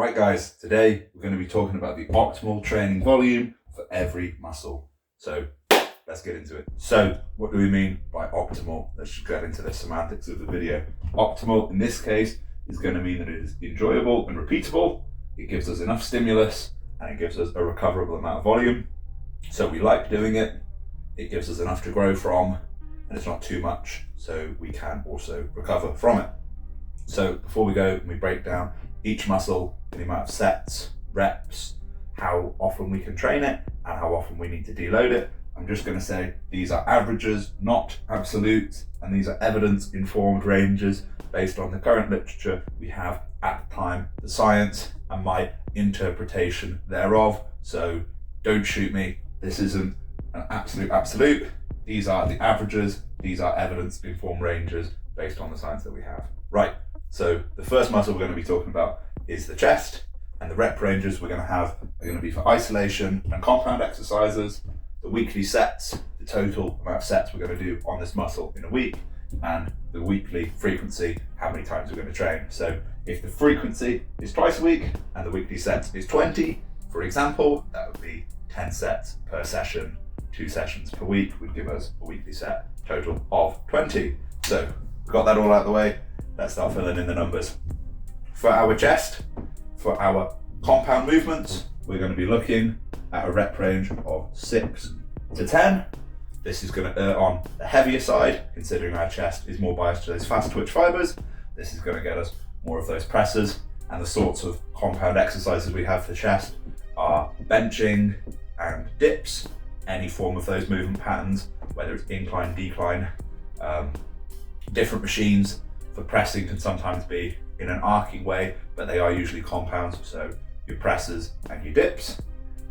Right guys, today we're going to be talking about the optimal training volume for every muscle. So let's get into it. So what do we mean by optimal? Let's get into the semantics of the video. Optimal in this case is going to mean that it is enjoyable and repeatable. It gives us enough stimulus and it gives us a recoverable amount of volume. So we like doing it. It gives us enough to grow from and it's not too much, so we can also recover from it. So before we go, we break down each muscle, the amount of sets, reps, how often we can train it, and how often we need to deload it. I'm just going to say these are averages, not absolutes, and these are evidence-informed ranges based on the current literature we have at the time, the science, and my interpretation thereof. So don't shoot me. This isn't an absolute. These are the averages. These are evidence-informed ranges based on the science that we have. Right. So the first muscle we're going to be talking about is the chest, and the rep ranges we're going to have are going to be for isolation and compound exercises, the weekly sets, the total amount of sets we're going to do on this muscle in a week, and the weekly frequency, how many times we're going to train. So if the frequency is twice a week and the weekly sets is 20, for example, that would be 10 sets per session. 2 sessions per week would give us a weekly set total of 20. So we've got that all out of the way. Let's start filling in the numbers. For our chest, for our compound movements, we're going to be looking at a rep range of 6 to 10. This is going to err on the heavier side, considering our chest is more biased to those fast twitch fibers. This is going to get us more of those presses, and the sorts of compound exercises we have for chest are benching and dips, any form of those movement patterns, whether it's incline, decline. Different machines for pressing can sometimes be in an arcing way, but they are usually compounds, so your presses and your dips.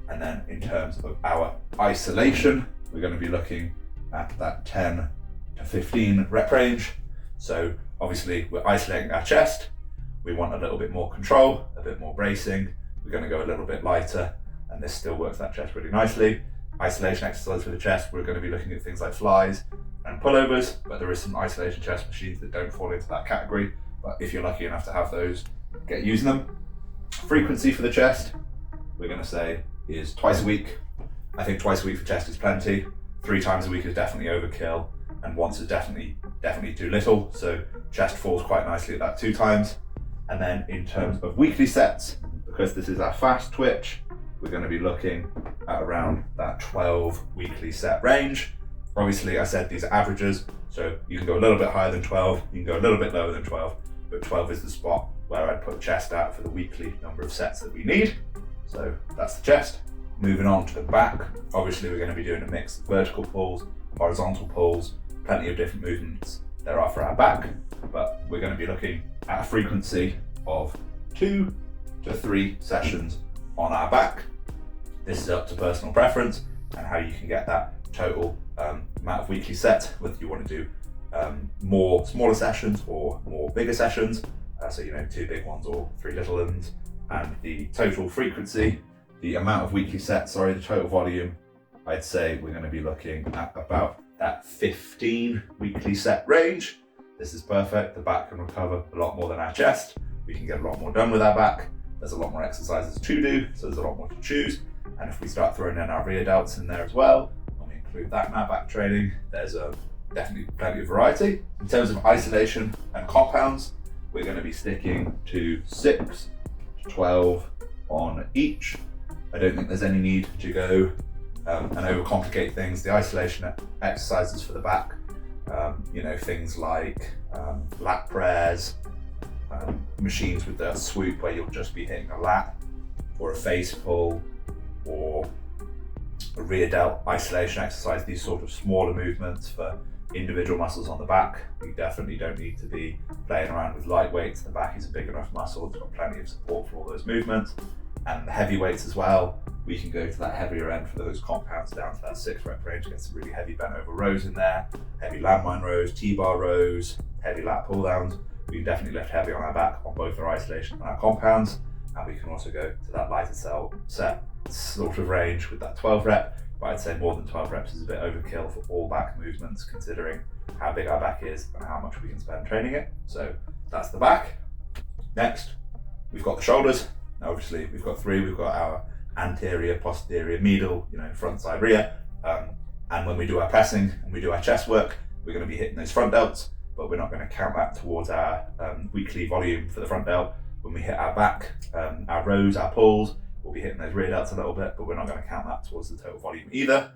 And then in terms of our isolation, we're going to be looking at that 10 to 15 rep range. So obviously we're isolating our chest, we want a little bit more control, a bit more bracing, we're going to go a little bit lighter, and this still works that chest really nicely. Isolation exercise for the chest, we're going to be looking at things like flies and pullovers, but there is some isolation chest machines that don't fall into that category, but if you're lucky enough to have those, get using them. Frequency for the chest, we're going to say is twice a week. I think twice a week for chest is plenty. 3 times a week is definitely overkill, and once is definitely too little, so chest falls quite nicely at that 2 times. And then in terms of weekly sets, because this is our fast twitch, we're going to be looking at around that 12 weekly set range. Obviously, I said these are averages, so you can go a little bit higher than 12, you can go a little bit lower than 12, but 12 is the spot where I'd put chest at for the weekly number of sets that we need. So that's the chest. Moving on to the back, obviously we're going to be doing a mix of vertical pulls, horizontal pulls, plenty of different movements there are for our back, but we're going to be looking at a frequency of 2 to 3 sessions on our back. This is up to personal preference and how you can get that total amount of weekly set, whether you want to do more smaller sessions or more bigger sessions, so 2 big ones or 3 little ones. And the total frequency, the amount of weekly sets, the total volume, I'd say we're going to be looking at about that 15 weekly set range. This is perfect. The back can recover a lot more than our chest. We can get a lot more done with our back. There's a lot more exercises to do, so there's a lot more to choose. And if we start throwing in our rear delts in there as well, when we include that in our back training, there's definitely plenty of variety. In terms of isolation and compounds, we're going to be sticking to 6 to 12 on each. I don't think there's any need to go and overcomplicate things. The isolation exercises for the back, things like lat prayers, machines with the swoop where you'll just be hitting a lat, or a face pull, or a rear delt isolation exercise. These sort of smaller movements for individual muscles on the back. You definitely don't need to be playing around with light weights. The back is a big enough muscle, it's got plenty of support for all those movements. And the heavy weights as well, we can go to that heavier end for those compounds down to that 6 rep range, get some really heavy bent over rows in there, heavy landmine rows, T-bar rows, heavy lat pull downs. We can definitely lift heavy on our back on both our isolation and our compounds, and we can also go to that lighter set sort of range with that 12 rep, but I'd say more than 12 reps is a bit overkill for all back movements, considering how big our back is and how much we can spend training it. So that's the back. Next, we've got the shoulders. Now obviously we've got three. We've got our anterior, posterior, medial, front, side, rear. And when we do our pressing and we do our chest work, we're going to be hitting those front delts, but we're not going to count that towards our weekly volume for the front delt. When we hit our back, our rows, our pulls, we'll be hitting those rear delts a little bit, but we're not going to count that towards the total volume either.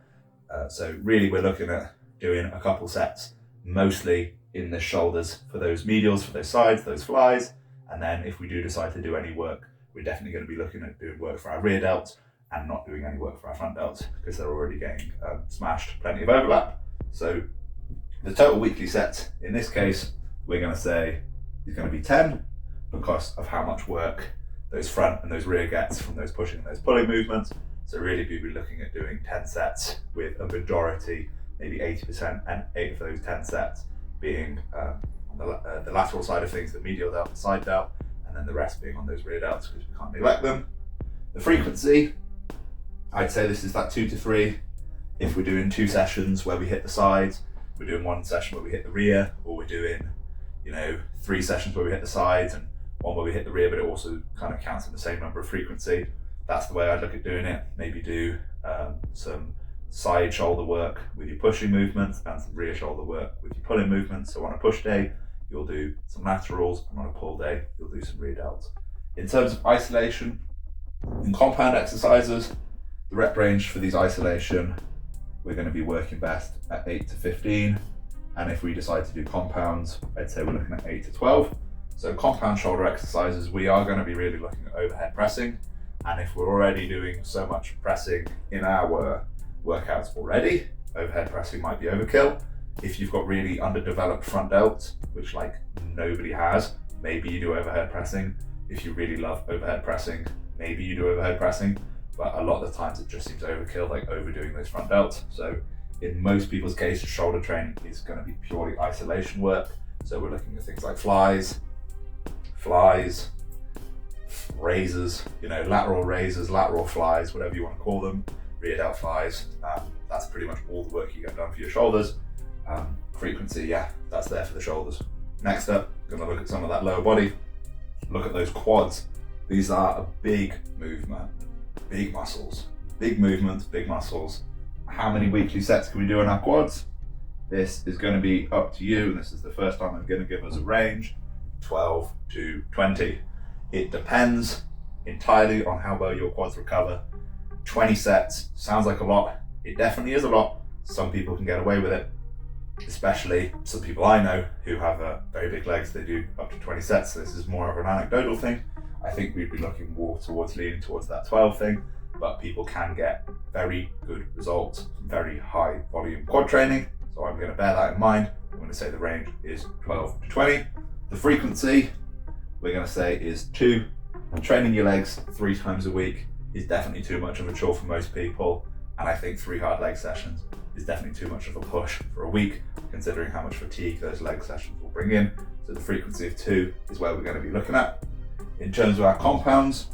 So really we're looking at doing a couple sets, mostly in the shoulders for those medials, for those sides, those flies. And then if we do decide to do any work, we're definitely going to be looking at doing work for our rear delts and not doing any work for our front delts because they're already getting smashed, plenty of overlap. So the total weekly set in this case, we're going to say is going to be 10 because of how much work those front and those rear gets from those pushing and those pulling movements. So really we'll be looking at doing 10 sets with a majority, maybe 80%, and 8 of those 10 sets being on the lateral side of things, the medial delt, the side delt, and then the rest being on those rear delts because we can't neglect them. The frequency, I'd say this is that 2 to 3. If we're doing 2 sessions where we hit the sides, we're doing 1 session where we hit the rear, or we're doing 3 sessions where we hit the sides and 1 where we hit the rear, but it also kind of counts in the same number of frequency. That's the way I'd look at doing it. Maybe do some side shoulder work with your pushing movements and some rear shoulder work with your pulling movements. So on a push day, you'll do some laterals, and on a pull day, you'll do some rear delts. In terms of isolation, in compound exercises, the rep range for these isolation, we're going to be working best at 8 to 15. And if we decide to do compounds, I'd say we're looking at 8 to 12. So compound shoulder exercises, we are going to be really looking at overhead pressing. And if we're already doing so much pressing in our workouts already, overhead pressing might be overkill. If you've got really underdeveloped front delts, which like nobody has, maybe you do overhead pressing. If you really love overhead pressing, maybe you do overhead pressing, but a lot of the times it just seems overkill, like overdoing those front delts. So in most people's cases, shoulder training is going to be purely isolation work. So we're looking at things like flies, raises, lateral raises, lateral flies, whatever you want to call them, rear delt flies. That's pretty much all the work you get done for your shoulders. Frequency, yeah, that's there for the shoulders. Next up, going to look at some of that lower body. Look at those quads. These are a big movement, big muscles, big movements, big muscles. How many weekly sets can we do in our quads? This is going to be up to you, and this is the first time I'm going to give us a range, 12 to 20. It depends entirely on how well your quads recover. 20 sets sounds like a lot. It definitely is a lot. Some people can get away with it, especially some people I know who have very big legs. They do up to 20 sets. So this is more of an anecdotal thing. I think we'd be looking more towards leaning towards that 12 thing, but people can get very good results from very high volume quad training. So I'm going to bear that in mind. I'm going to say the range is 12 to 20. The frequency, we're going to say is 2. Training your legs 3 times a week is definitely too much of a chore for most people. And I think 3 hard leg sessions is definitely too much of a push for a week, considering how much fatigue those leg sessions will bring in. So the frequency of 2 is where we're going to be looking at. In terms of our compounds,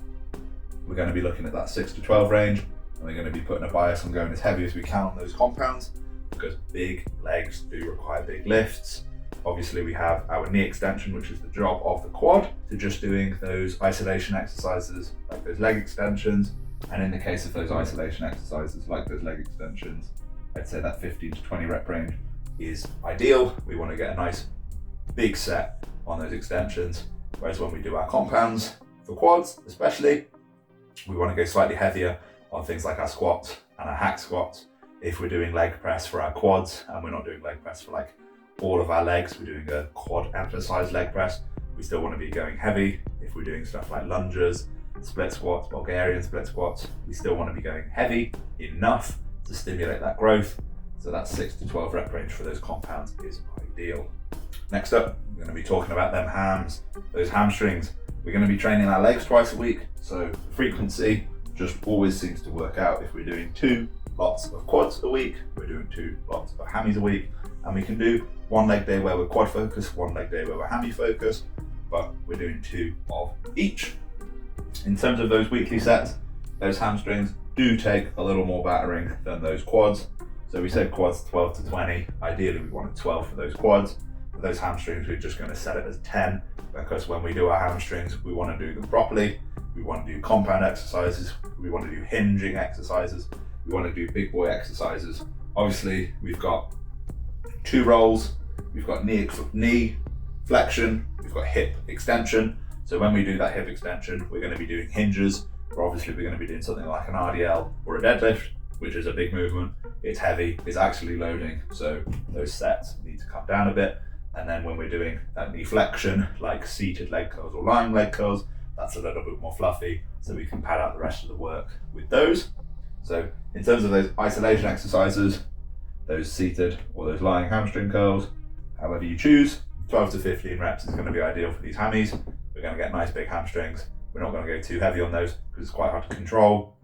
we're going to be looking at that 6 to 12 range, and we're going to be putting a bias on going as heavy as we can on those compounds, because big legs do require big lifts. Obviously we have our knee extension, which is the job of the quad, to just doing those isolation exercises like those leg extensions. And in the case of those isolation exercises like those leg extensions, I'd say that 15 to 20 rep range is ideal. We want to get a nice big set on those extensions. Whereas when we do our compounds for quads especially, we want to go slightly heavier on things like our squats and our hack squats. If we're doing leg press for our quads and we're not doing leg press for like all of our legs, we're doing a quad emphasized leg press, we still want to be going heavy. If we're doing stuff like lunges, split squats, Bulgarian split squats, we still want to be going heavy enough to stimulate that growth. So that 6 to 12 rep range for those compounds is ideal. Next up, we're going to be talking about them hams, those hamstrings. We're going to be training our legs twice a week. So the frequency just always seems to work out. If we're doing 2 lots of quads a week, we're doing 2 lots of hammies a week. And we can do 1 leg day where we're quad focused, 1 leg day where we're hammy focused, but we're doing 2 of each. In terms of those weekly sets, those hamstrings do take a little more battering than those quads. So we said quads 12 to 20. Ideally we wanted 12 for those quads. For those hamstrings, we're just going to set it as 10, because when we do our hamstrings, we want to do them properly. we want to do compound exercises, we want to do hinging exercises, we want to do big boy exercises. Obviously, we've got 2 rolls, we've got knee flexion, we've got hip extension. So when we do that hip extension, we're going to be doing hinges, or obviously we're going to be doing something like an RDL or a deadlift, which is a big movement. It's heavy, it's actually loading, so those sets need to come down a bit. And then when we're doing that knee flexion, like seated leg curls or lying leg curls, that's a little bit more fluffy, so we can pad out the rest of the work with those. So in terms of those isolation exercises, those seated or those lying hamstring curls, however you choose, 12 to 15 reps is going to be ideal for these hammies. We're going to get nice big hamstrings. We're not going to go too heavy on those because it's quite hard to control.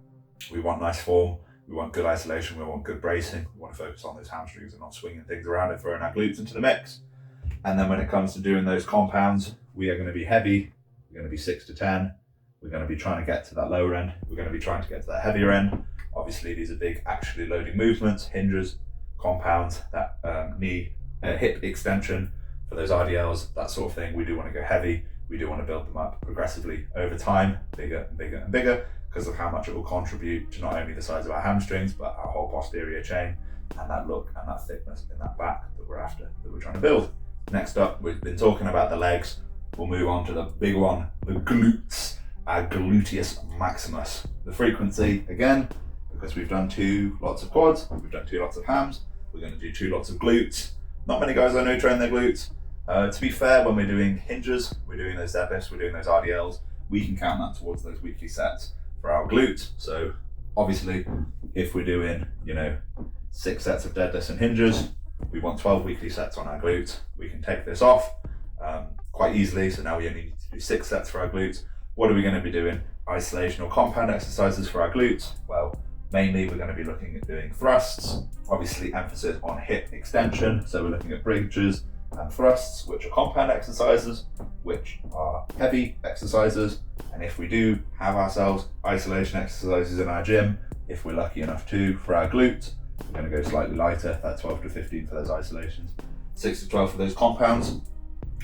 We want nice form, we want good isolation, we want good bracing. We want to focus on those hamstrings and not swinging things around and throwing our glutes into the mix. And then when it comes to doing those compounds, we are going to be heavy. We're going to be 6 to 10. We're going to be trying to get to that lower end. We're going to be trying to get to that heavier end. Obviously, these are big, actually loading movements, hinges, compounds, that hip extension for those RDLs, that sort of thing. We do want to go heavy. We do want to build them up progressively over time, bigger and bigger and bigger, because of how much it will contribute to not only the size of our hamstrings, but our whole posterior chain and that look and that thickness in that back that we're after, that we're trying to build. Next up, we've been talking about the legs. We'll move on to the big one, the glutes, our gluteus maximus. The frequency, again, because we've done 2 lots of quads, we've done 2 lots of hams, we're going to do 2 lots of glutes. Not many guys I know train their glutes. To be fair, when we're doing hinges, we're doing those deadlifts, we're doing those RDLs, we can count that towards those weekly sets for our glutes. So obviously, if we're doing, 6 sets of deadlifts and hinges, we want 12 weekly sets on our glutes. We can take this off quite easily. So now we only need to do 6 sets for our glutes. What are we going to be doing? Isolation or compound exercises for our glutes? Well, mainly we're going to be looking at doing thrusts, obviously emphasis on hip extension. So we're looking at bridges and thrusts, which are compound exercises, which are heavy exercises. And if we do have ourselves isolation exercises in our gym, if we're lucky enough to, for our glutes, we're going to go slightly lighter, that 12 to 15 for those isolations, 6 to 12 for those compounds.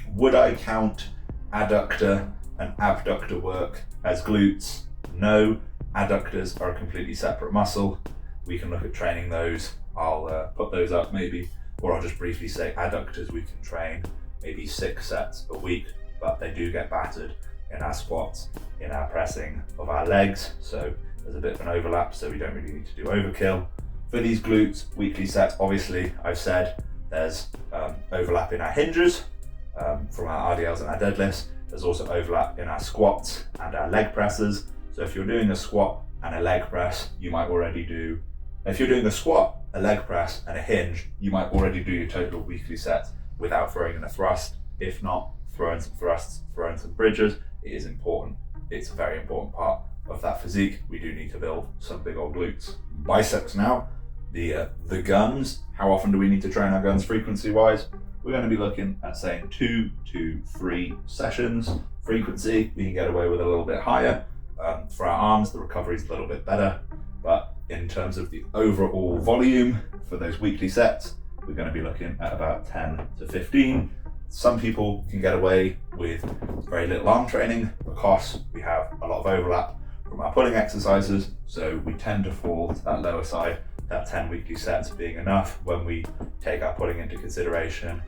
Would I count adductor and abductor work as glutes? No, adductors are a completely separate muscle. We can look at training those. I'll put those up maybe, or I'll just briefly say adductors we can train maybe 6 sets a week, but they do get battered in our squats, in our pressing of our legs. So there's a bit of an overlap, so we don't really need to do overkill. For these glutes weekly sets, obviously I've said there's overlap in our hinges from our RDLs and our deadlifts. There's also overlap in our squats and our leg presses. So if you're doing a squat and a leg press, you might already do, if you're doing a squat, a leg press and a hinge, you might already do your total weekly sets without throwing in a thrust. If not, throw in some thrusts, throw in some bridges. It is important. It's a very important part of that physique. We do need to build some big old glutes. Biceps now, the guns. How often do we need to train our guns frequency wise? We're going to be looking at saying 2 to 3 sessions. Frequency, we can get away with a little bit higher. For our arms, the recovery is a little bit better, but in terms of the overall volume for those weekly sets, we're going to be looking at about 10 to 15. Some people can get away with very little arm training because we have a lot of overlap from our pulling exercises, so we tend to fall to that lower side, that 10 weekly sets being enough when we take our pulling into consideration.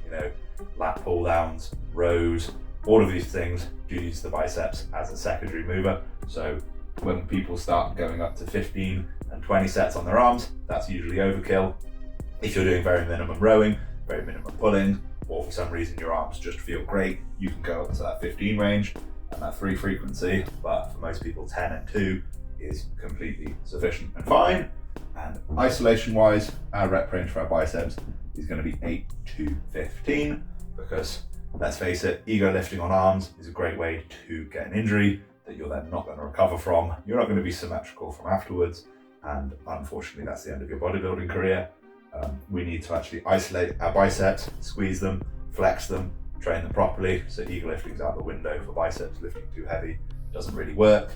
Lat pull downs, rows, all of these things do use the biceps as a secondary mover. So when people start going up to 15 and 20 sets on their arms, that's usually overkill. If you're doing very minimum rowing, very minimum pulling, or for some reason your arms just feel great, you can go up to that 15 range and that 3 frequency, but for most people 10 and 2 is completely sufficient and fine. And isolation wise, our rep range for our biceps is going to be 8 to 15, because let's face it, ego lifting on arms is a great way to get an injury that you're then not going to recover from. You're not going to be symmetrical from afterwards, and unfortunately that's the end of your bodybuilding career. We need to actually isolate our biceps, squeeze them, flex them, train them properly. So ego lifting's out the window for biceps. Lifting too heavy doesn't really work.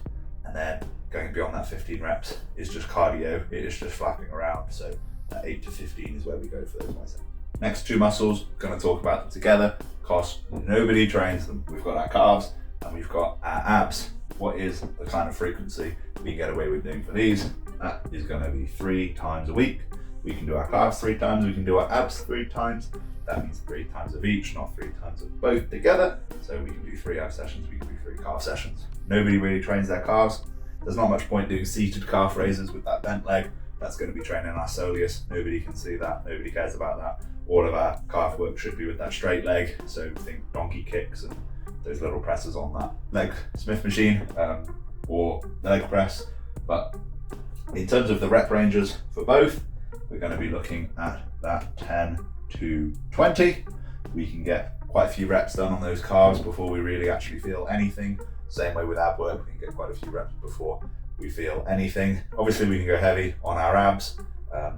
And then going beyond that 15 reps is just cardio. It is just flapping around. So that 8 to 15 is where we go for those biceps. Next 2 muscles, going to talk about them together because nobody trains them. We've got our calves and we've got our abs. What is the kind of frequency we can get away with doing for these? That is going to be 3 times a week. We can do our calves 3 times, we can do our abs 3 times. That means 3 times of each, not 3 times of both together. So we can do 3 ab sessions, we can do 3 calf sessions. Nobody really trains their calves. There's not much point doing seated calf raises with that bent leg. That's going to be training our soleus. Nobody can see that, nobody cares about that. All of our calf work should be with that straight leg. So think donkey kicks and those little presses on that leg Smith machine or the leg press. But in terms of the rep ranges for both, we're going to be looking at that 10 to 20. We can get quite a few reps done on those calves before we really actually feel anything. Same way with ab work, we can get quite a few reps before we feel anything. Obviously we can go heavy on our abs.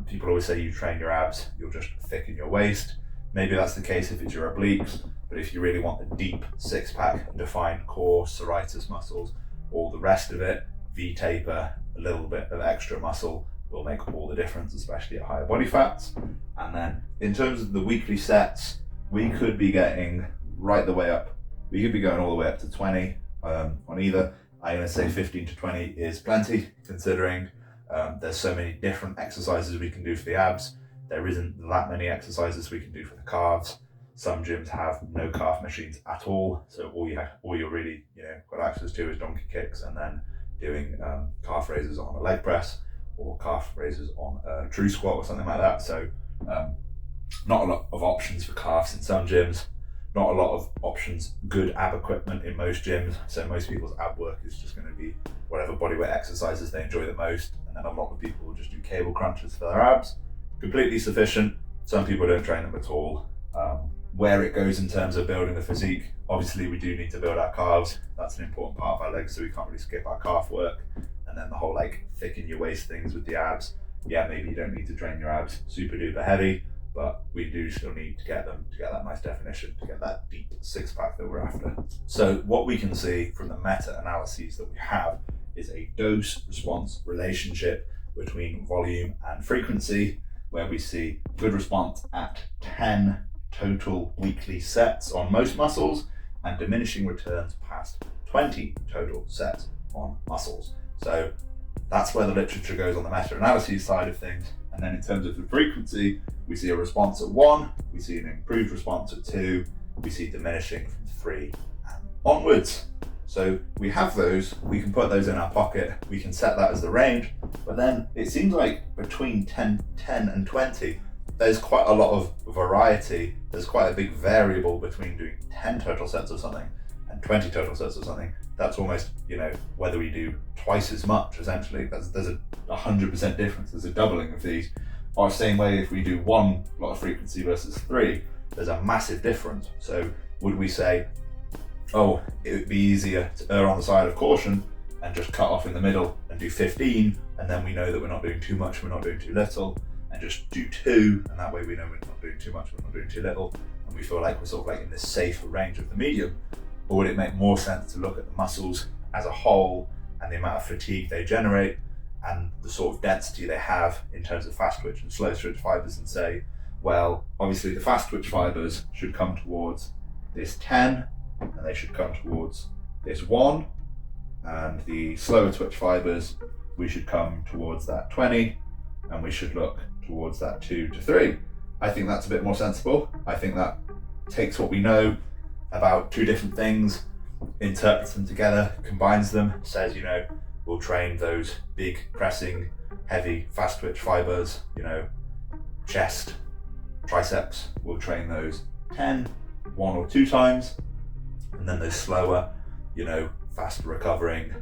People always say you train your abs, you'll just thicken your waist. Maybe that's the case if it's your obliques, but if you really want the deep 6-pack, defined core, serratus muscles, all the rest of it, V-taper, a little bit of extra muscle will make all the difference, especially at higher body fats. And then in terms of the weekly sets, we could be getting right the way up. We could be going all the way up to 20 on either. I'm going to say 15 to 20 is plenty, considering there's so many different exercises we can do for the abs. There isn't that many exercises we can do for the calves. Some gyms have no calf machines at all, so all you're really got access to is donkey kicks and then doing calf raises on a leg press or calf raises on a true squat or something like that. So not a lot of options for calves in some gyms, not a lot of options, good ab equipment in most gyms. So most people's ab work is just going to be whatever bodyweight exercises they enjoy the most, and then a lot of people will just do cable crunches for their abs. Completely sufficient. Some people don't train them at all. Where it goes in terms of building the physique, obviously we do need to build our calves. That's an important part of our legs, so we can't really skip our calf work. And then the whole thicken your waist things with the abs. Yeah, maybe you don't need to train your abs super duper heavy, but we do still need to get them to get that nice definition, to get that deep 6-pack that we're after. So what we can see from the meta-analyses that we have is a dose-response relationship between volume and frequency, where we see good response at 10 total weekly sets on most muscles and diminishing returns past 20 total sets on muscles. So that's where the literature goes on the meta-analyses side of things. And then in terms of the frequency, we see a response at 1, we see an improved response at 2, we see diminishing from 3 and onwards. So we have those, we can put those in our pocket, we can set that as the range, but then it seems like between 10 and 20, there's quite a lot of variety. There's quite a big variable between doing 10 total sets of something and 20 total sets of something. That's almost, whether we do twice as much, essentially. There's a 100% difference. There's a doubling of these. Or same way, if we do 1 lot of frequency versus 3, there's a massive difference. So would we say, oh, it would be easier to err on the side of caution and just cut off in the middle and do 15, and then we know that we're not doing too much, we're not doing too little, and just do 2, and that way we know we're not doing too much, we're not doing too little, and we feel like we're sort of in this safe range of the medium? Or would it make more sense to look at the muscles as a whole and the amount of fatigue they generate and the sort of density they have in terms of fast twitch and slow twitch fibers, and say, well, obviously the fast twitch fibers should come towards this 10 and they should come towards this 1, and the slower twitch fibers, we should come towards that 20 and we should look towards that 2 to 3. I think that's a bit more sensible. I think that takes what we know about 2 different things, interprets them together, combines them, says, we'll train those big pressing, heavy, fast twitch fibers, chest, triceps, we'll train those 10, 1 or 2 times, and then those slower, fast recovering,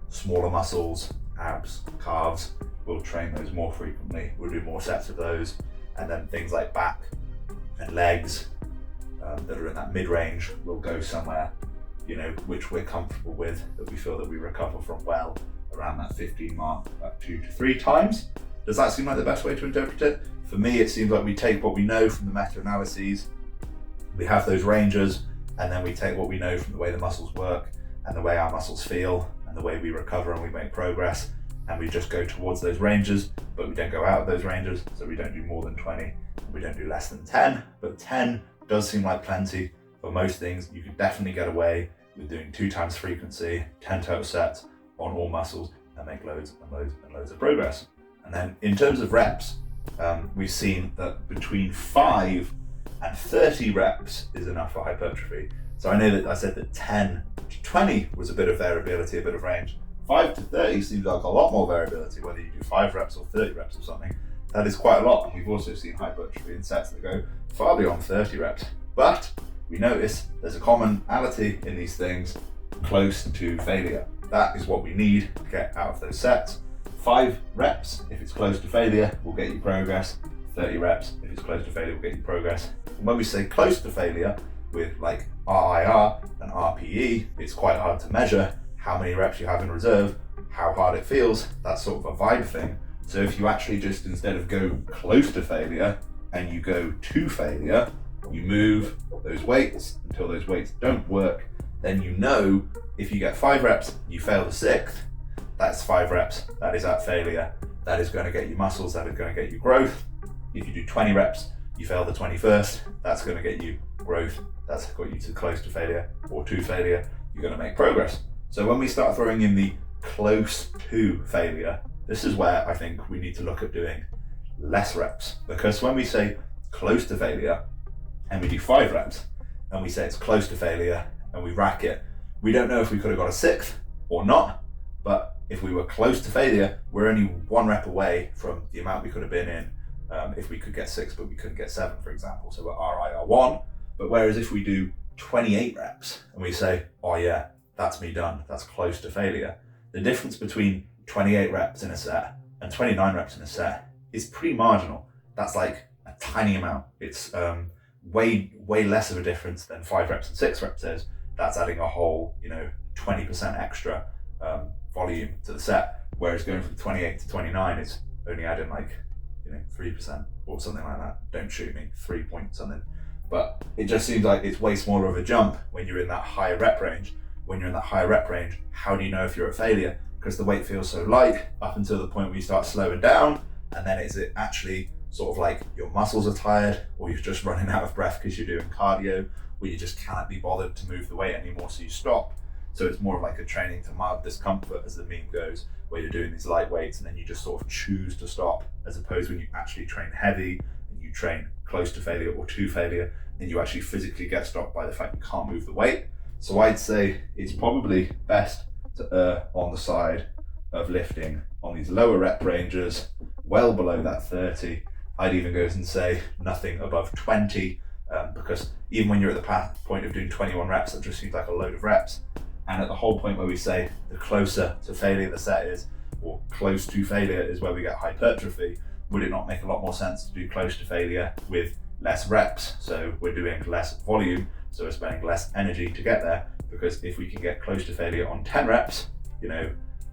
smaller muscles, abs, calves, we'll train those more frequently, we'll do more sets of those, and then things like back and legs that are in that mid-range will go somewhere, which we're comfortable with, that we feel that we recover from well, around that 15 mark, about 2 to 3 times. Does that seem like the best way to interpret it? For me, it seems like we take what we know from the meta-analyses, we have those ranges, and then we take what we know from the way the muscles work and the way our muscles feel and the way we recover and we make progress, and we just go towards those ranges, but we don't go out of those ranges, so we don't do more than 20, we don't do less than 10, but 10 does seem like plenty for most things. You could definitely get away with doing 2 times frequency, 10 total sets on all muscles, and make loads and loads and loads of progress. And then in terms of reps, we've seen that between 5 and 30 reps is enough for hypertrophy. So I know that I said that 10 to 20 was a bit of variability, a bit of range. 5 to 30 seems like a lot more variability, whether you do 5 reps or 30 reps or something. That is quite a lot. And we've also seen hypertrophy in sets that go far beyond 30 reps. But we notice there's a commonality in these things, close to failure. That is what we need to get out of those sets. 5 reps, if it's close to failure, will get you progress. 30 reps, if it's close to failure, will get you progress. And when we say close to failure, with like RIR and RPE, it's quite hard to measure how many reps you have in reserve, how hard it feels. That's sort of a vibe thing. So if you actually just, instead of go close to failure and you go to failure, you move those weights until those weights don't work, then you know if you get 5 reps, you fail the 6th, that's 5 reps, that is at failure. That is going to get you muscles, that is going to get you growth. If you do 20 reps, you fail the 21st, that's going to get you growth, that's got you to close to failure or to failure, you're going to make progress. So when we start throwing in the close to failure, this is where I think we need to look at doing less reps. Because when we say close to failure and we do 5 reps and we say it's close to failure and we rack it, we don't know if we could have got a 6th or not, but if we were close to failure, we're only 1 rep away from the amount we could have been in if we could get 6 but we couldn't get 7, for example. So we're RIR1. But whereas if we do 28 reps and we say, oh yeah, that's me done, that's close to failure, the difference between 28 reps in a set and 29 reps in a set is pretty marginal. That's like a tiny amount. It's way less of a difference than 5 reps and 6 reps is. That's adding a whole 20% extra volume to the set, whereas going from 28 to 29 is only adding like 3% or something like that. Don't shoot me, 3 point something. But it just seems like it's way smaller of a jump when you're in that higher rep range. When you're in that higher rep range, how do you know if you're at failure? Because the weight feels so light up until the point where you start slowing down, and then is it actually sort of like your muscles are tired, or you're just running out of breath because you're doing cardio, or you just cannot be bothered to move the weight anymore, so you stop. So it's more of like a training to mild discomfort, as the meme goes, where you're doing these light weights and then you just sort of choose to stop, as opposed when you actually train heavy and you train close to failure or to failure, and you actually physically get stopped by the fact you can't move the weight. So I'd say it's probably best to err on the side of lifting on these lower rep ranges, well below that 30. I'd even go and say nothing above 20, because even when you're at the point of doing 21 reps, that just seems like a load of reps. And at the whole point where we say the closer to failure the set is, or close to failure is where we get hypertrophy, would it not make a lot more sense to do close to failure with less reps? So we're doing less volume, so we're spending less energy to get there, because if we can get close to failure on 10 reps,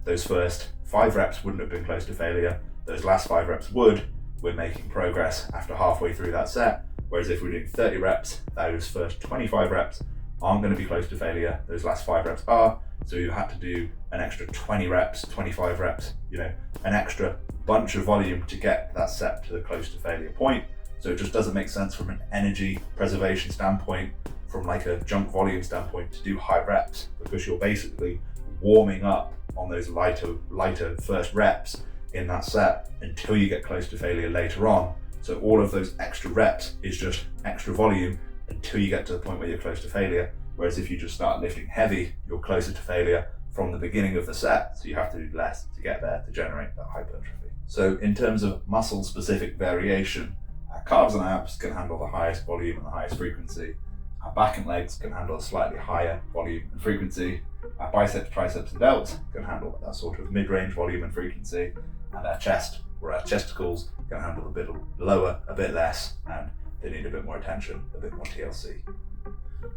those first 5 reps wouldn't have been close to failure, those last 5 reps would. We're making progress after halfway through that set. Whereas if we're doing 30 reps, those first 25 reps aren't going to be close to failure, those last 5 reps are. So you have to do an extra 20 reps, 25 reps, an extra bunch of volume to get that set to the close to failure point. So it just doesn't make sense from an energy preservation standpoint, from like a jump volume standpoint, to do high reps, because you're basically warming up on those lighter first reps in that set until you get close to failure later on. So all of those extra reps is just extra volume until you get to the point where you're close to failure. Whereas if you just start lifting heavy, you're closer to failure from the beginning of the set. So you have to do less to get there to generate that hypertrophy. So in terms of muscle specific variation, our calves and abs can handle the highest volume and the highest frequency. Our back and legs can handle a slightly higher volume and frequency. Our biceps, triceps and delts can handle that sort of mid-range volume and frequency. And our chest, or our chesticles, can handle a bit lower, a bit less, and they need a bit more attention, a bit more TLC.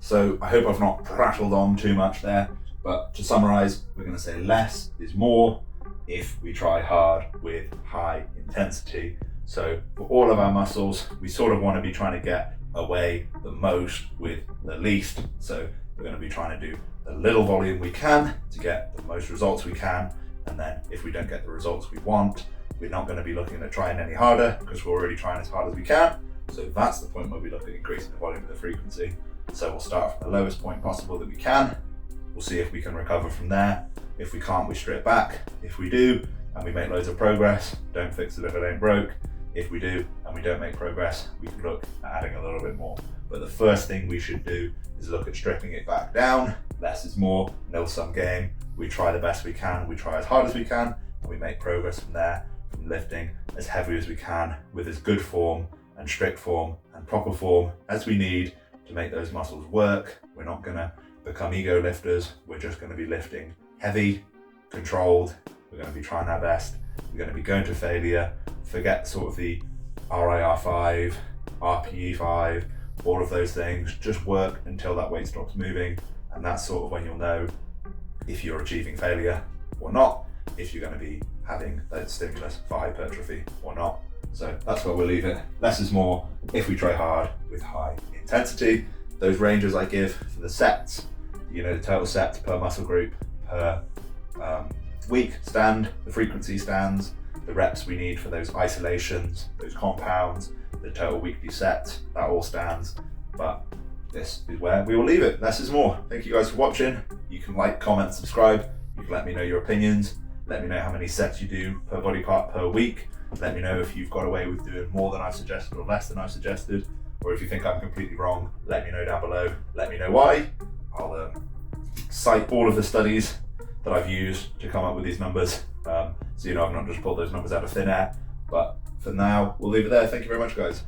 So I hope I've not prattled on too much there, but to summarize, we're going to say less is more if we try hard with high intensity. So for all of our muscles, we sort of want to be trying to get away the most with the least. So we're going to be trying to do the little volume we can to get the most results we can. And then if we don't get the results we want, we're not going to be looking at trying any harder, because we're already trying as hard as we can. So that's the point where we look at increasing the volume and the frequency. So we'll start from the lowest point possible that we can, We'll see if we can recover from there. If we can't, we strip back. If we do, and we make loads of progress, don't fix it if it ain't broke. If we do, and we don't make progress, we can look at adding a little bit more. But the first thing we should do is look at stripping it back down. Less is more, nil-sum game. We try the best we can, we try as hard as we can, and we make progress from there, from lifting as heavy as we can with as good form and strict form and proper form as we need to make those muscles work. We're not gonna become ego lifters, we're just gonna be lifting heavy, controlled, we're gonna be trying our best, we're gonna be going to failure, forget sort of the RIR5, RPE5, all of those things, just work until that weight stops moving, and that's sort of when you'll know if you're achieving failure or not, if you're going to be having that stimulus for hypertrophy or not. So that's where we'll leave it. Less is more if we try hard with high intensity. Those ranges I give for the sets, the total sets per muscle group, per week stand, the frequency stands, the reps we need for those isolations, those compounds, the total weekly set, that all stands. But this is where we will leave it. Less is more. Thank you guys for watching. You can like, comment, subscribe. You can let me know your opinions. Let me know how many sets you do per body part per week. Let me know if you've got away with doing more than I've suggested or less than I've suggested. Or if you think I'm completely wrong, let me know down below. Let me know why. I'll cite all of the studies that I've used to come up with these numbers. So I've not just pulled those numbers out of thin air. But for now, we'll leave it there. Thank you very much, guys.